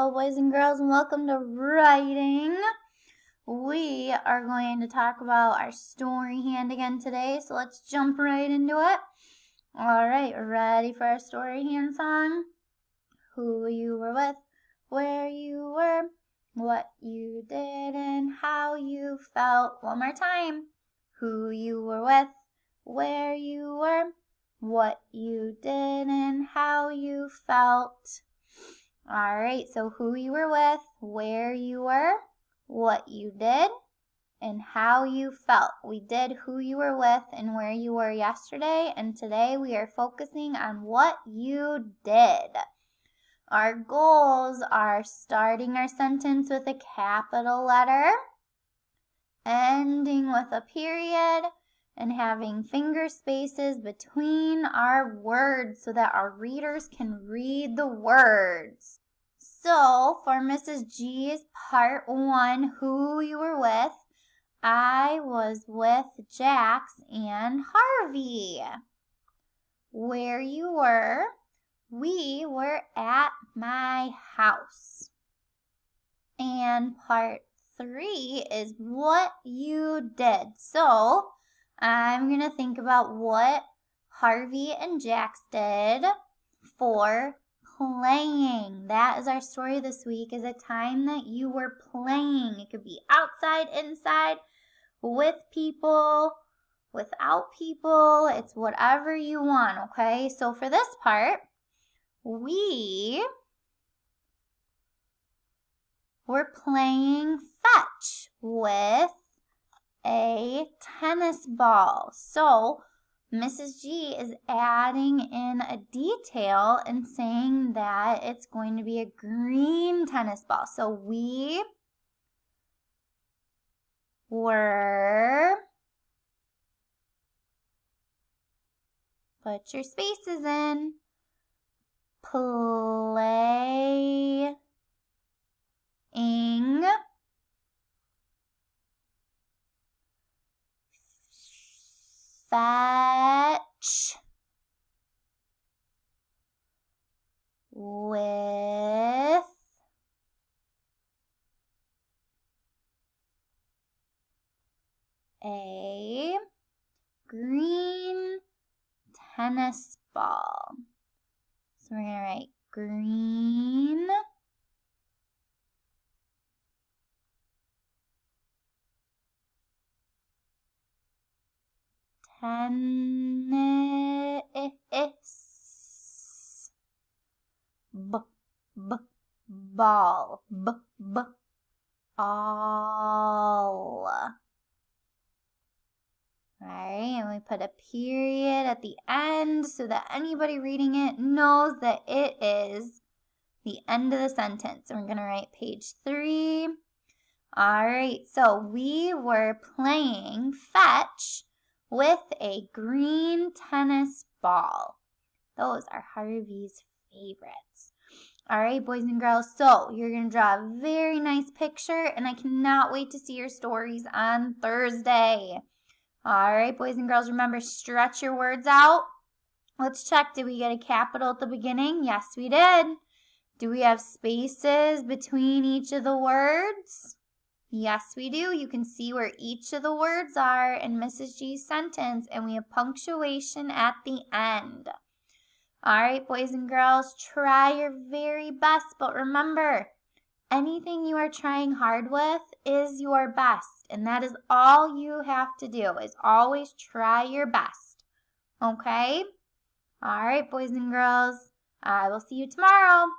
Hello, boys and girls, and welcome to writing. We are going to talk about our story hand again today, so let's jump right into it. All right, ready for our story hand song? Who you were with, where you were, what you did, and how you felt. One more time. Who you were with, where you were, what you did, and how you felt. All right, so who you were with, where you were, what you did, and how you felt. We did who you were with and where you were yesterday, and today we are focusing on what you did. Our goals are starting our sentence with a capital letter, ending with a period, and having finger spaces between our words so that our readers can read the words. So for Mrs. G's part 1, who you were with, I was with Jax and Harvey. Where you were, we were at my house. And part 3 is what you did. So I'm going to think about what Harvey and Jax did for playing. That is our story this week, is a time that you were playing. It could be outside, inside, with people, without people. It's whatever you want, okay? So for this part, we were playing fetch with a tennis ball. So Mrs. G is adding in a detail and saying that it's going to be a green tennis ball. So we were, put your spaces in, playing fetch with a green tennis ball. So we're going to write green tennis ball. All. Alright, and we put a period at the end so that anybody reading it knows that it is the end of the sentence. And we're going to write page 3. Alright, so we were playing fetch with a green tennis ball. Those are Harvey's favorites. All right, boys and girls, so you're going to draw a very nice picture, and I cannot wait to see your stories on Thursday. All right, boys and girls, remember, stretch your words out. Let's check. Did we get a capital at the beginning? Yes, we did. Do we have spaces between each of the words? Yes, we do. You can see where each of the words are in Mrs. G's sentence, and we have punctuation at the end. All right, boys and girls, try your very best, but remember, anything you are trying hard with is your best, and that is all you have to do, is always try your best, okay? All right, boys and girls, I will see you tomorrow.